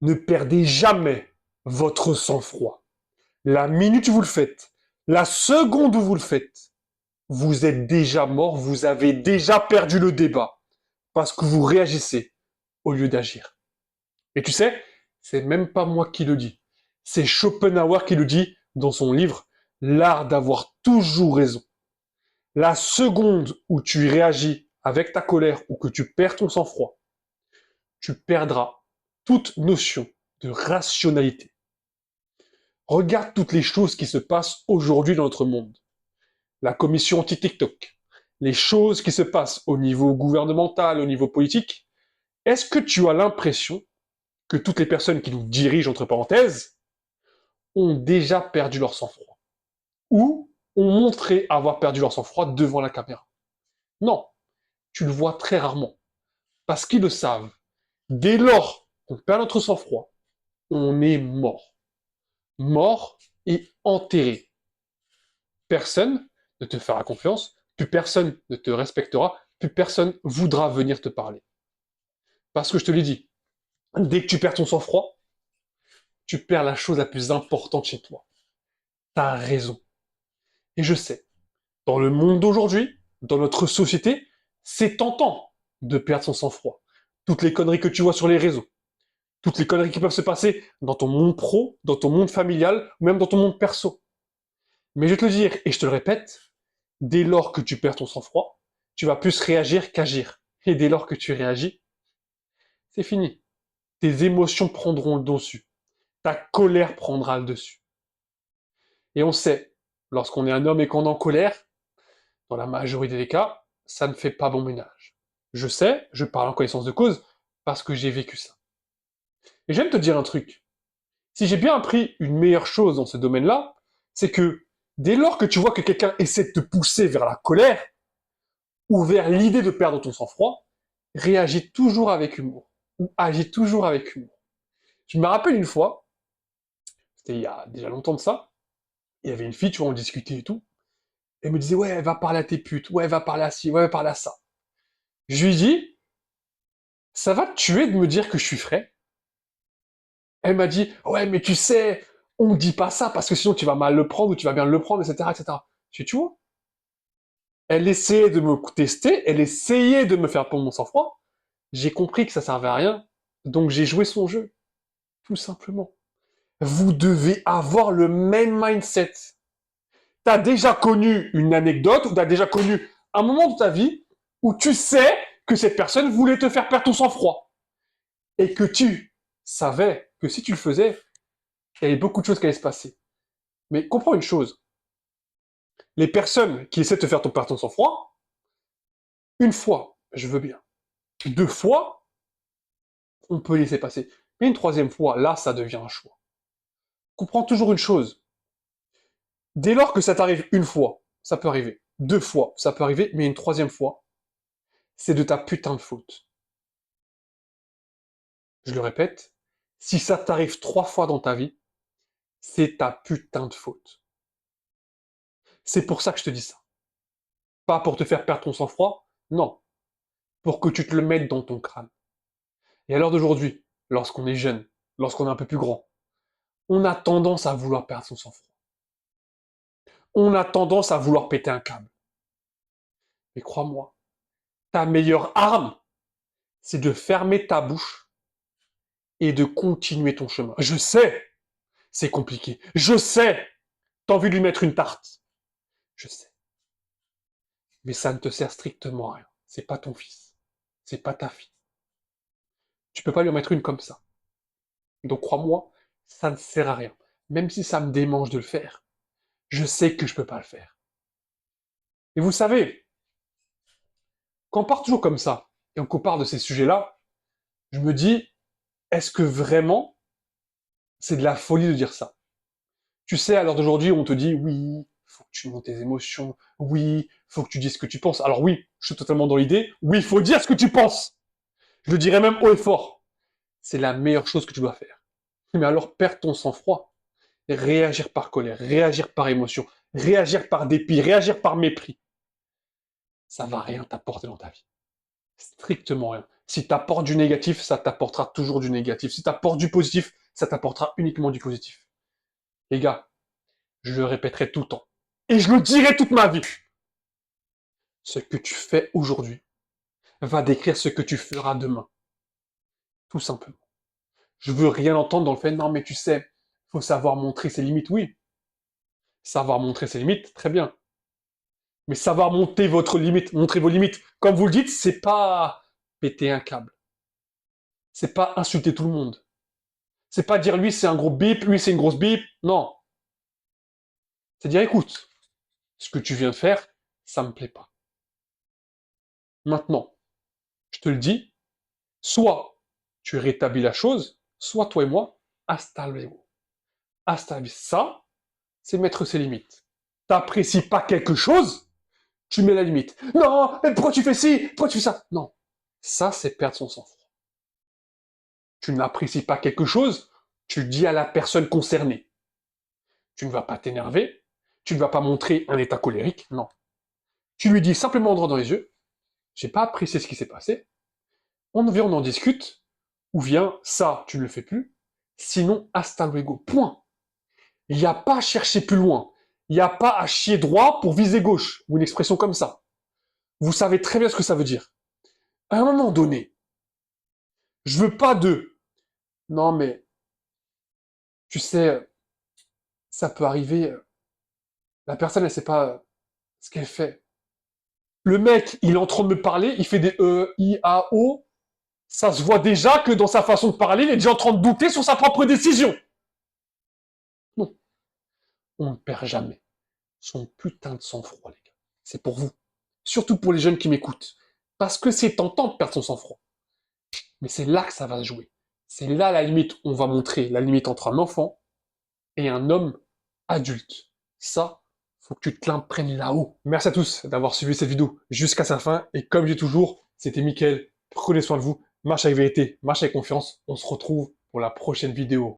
Ne perdez jamais votre sang-froid. La minute où vous le faites, la seconde où vous le faites, vous êtes déjà mort, vous avez déjà perdu le débat. Parce que vous réagissez au lieu d'agir. Et tu sais, c'est même pas moi qui le dis. C'est Schopenhauer qui le dit dans son livre L'art d'avoir toujours raison. La seconde où tu réagis avec ta colère ou que tu perds ton sang-froid, tu perdras toute notion de rationalité. Regarde toutes les choses qui se passent aujourd'hui dans notre monde. La commission anti-TikTok, les choses qui se passent au niveau gouvernemental, au niveau politique. Est-ce que tu as l'impression que toutes les personnes qui nous dirigent, entre parenthèses, ont déjà perdu leur sang-froid ou ont montré avoir perdu leur sang-froid devant la caméra? Non, tu le vois très rarement. Parce qu'ils le savent. Dès lors qu'on perd notre sang-froid, on est mort. Mort et enterré. Personne ne te fera confiance, plus personne ne te respectera, plus personne voudra venir te parler. Parce que je te l'ai dit, dès que tu perds ton sang-froid, tu perds la chose la plus importante chez toi. Ta raison. Et je sais, dans le monde d'aujourd'hui, dans notre société, c'est tentant de perdre son sang-froid. Toutes les conneries que tu vois sur les réseaux, toutes les conneries qui peuvent se passer dans ton monde pro, dans ton monde familial, même dans ton monde perso. Mais je vais te le dire, et je te le répète, dès lors que tu perds ton sang-froid, tu vas plus réagir qu'agir. Et dès lors que tu réagis, c'est fini. Tes émotions prendront le dessus. Ta colère prendra le dessus. Et on sait, lorsqu'on est un homme et qu'on est en colère, dans la majorité des cas, ça ne fait pas bon ménage. Je sais, je parle en connaissance de cause, parce que j'ai vécu ça. Et j'aime te dire un truc. Si j'ai bien appris une meilleure chose dans ce domaine-là, c'est que dès lors que tu vois que quelqu'un essaie de te pousser vers la colère, ou vers l'idée de perdre ton sang-froid, réagis toujours avec humour. Ou agis toujours avec humour. Je me rappelle une fois, c'était il y a déjà longtemps de ça, il y avait une fille, tu vois, on discutait et tout, elle me disait, ouais, elle va parler à tes putes, ouais, elle va parler à ci, ouais, elle va parler à ça. Je lui dis, ça va te tuer de me dire que je suis frais? Elle m'a dit, ouais, mais tu sais, on dit pas ça parce que sinon tu vas mal le prendre ou tu vas bien le prendre, etc., etc. Je dis, tu vois, elle essayait de me tester, elle essayait de me faire prendre mon sang-froid. J'ai compris que ça servait à rien, donc j'ai joué son jeu, tout simplement. Vous devez avoir le même mindset. T'as déjà connu une anecdote ou t'as déjà connu un moment de ta vie où tu sais que cette personne voulait te faire perdre ton sang-froid et que tu savais que si tu le faisais, il y avait beaucoup de choses qui allaient se passer. Mais comprends une chose, les personnes qui essaient de te faire perdre ton sang-froid, une fois, je veux bien. Deux fois, on peut laisser passer. Mais une troisième fois, là, ça devient un choix. Comprends toujours une chose. Dès lors que ça t'arrive une fois, ça peut arriver. Deux fois, ça peut arriver, mais une troisième fois, c'est de ta putain de faute. Je le répète, si ça t'arrive trois fois dans ta vie, c'est ta putain de faute. C'est pour ça que je te dis ça. Pas pour te faire perdre ton sang-froid, non. Pour que tu te le mettes dans ton crâne. Et à l'heure d'aujourd'hui, lorsqu'on est jeune, lorsqu'on est un peu plus grand, on a tendance à vouloir perdre son sang-froid. On a tendance à vouloir péter un câble. Mais crois-moi, ta meilleure arme, c'est de fermer ta bouche et de continuer ton chemin. Je sais, c'est compliqué. Je sais, t'as envie de lui mettre une tarte. Je sais. Mais ça ne te sert strictement à rien. C'est pas ton fils. C'est pas ta fille. Tu peux pas lui en mettre une comme ça. Donc crois-moi, ça ne sert à rien. Même si ça me démange de le faire, je sais que je peux pas le faire. Et vous savez, quand on part toujours comme ça, et qu'on parle de ces sujets-là, je me dis, est-ce que vraiment c'est de la folie de dire ça? Tu sais, à l'heure d'aujourd'hui, on te dit, oui, faut que tu montes tes émotions, oui, faut que tu dises ce que tu penses. Alors oui, je suis totalement dans l'idée, oui, il faut dire ce que tu penses. Je le dirais même haut et fort. C'est la meilleure chose que tu dois faire. Mais alors, perds ton sang-froid. Réagir par colère, réagir par émotion, réagir par dépit, réagir par mépris. Ça va rien t'apporter dans ta vie. Strictement rien. Si tu apportes du négatif, ça t'apportera toujours du négatif. Si tu apportes du positif, ça t'apportera uniquement du positif. Les gars, je le répéterai tout le temps. Et je le dirai toute ma vie. Ce que tu fais aujourd'hui va décrire ce que tu feras demain. Tout simplement. Je veux rien entendre dans le fait, non mais tu sais, faut savoir montrer ses limites. Oui, savoir montrer ses limites, très bien. Mais savoir monter votre limite, montrer vos limites, comme vous le dites, c'est pas péter un câble. C'est pas insulter tout le monde. C'est pas dire lui c'est un gros bip, lui c'est une grosse bip. Non. C'est dire écoute, ce que tu viens de faire, ça me plaît pas. Maintenant, je te le dis, soit tu rétablis la chose, soit toi et moi, hasta luego. Hasta luego. Ça, c'est mettre ses limites. T'apprécies pas quelque chose, tu mets la limite. Non, mais pourquoi tu fais ci? Pourquoi tu fais ça? Non. Ça, c'est perdre son sang-froid. Tu n'apprécies pas quelque chose, tu dis à la personne concernée. Tu ne vas pas t'énerver, tu ne vas pas montrer un état colérique, non. Tu lui dis simplement droit dans les yeux, j'ai pas apprécié ce qui s'est passé, on vient, on en discute, ou vient, ça, tu ne le fais plus, sinon, hasta luego, point. Il n'y a pas à chercher plus loin, il n'y a pas à chier droit pour viser gauche, ou une expression comme ça. Vous savez très bien ce que ça veut dire. À un moment donné, je veux pas de, non mais, tu sais, ça peut arriver, la personne, elle sait pas ce qu'elle fait. Le mec, il est en train de me parler, il fait des I, A, O. Ça se voit déjà que dans sa façon de parler, il est déjà en train de douter sur sa propre décision. Non, on ne perd jamais son putain de sang-froid, les gars. C'est pour vous. Surtout pour les jeunes qui m'écoutent. Parce que c'est tentant de perdre son sang-froid. Mais c'est là que ça va se jouer. C'est là la limite, on va montrer la limite entre un enfant et un homme adulte. Ça, faut que tu te l'imprègnes là-haut. Merci à tous d'avoir suivi cette vidéo jusqu'à sa fin. Et comme je dis toujours, c'était Mickaël. Prenez soin de vous. Marche avec vérité, marche avec confiance. On se retrouve pour la prochaine vidéo.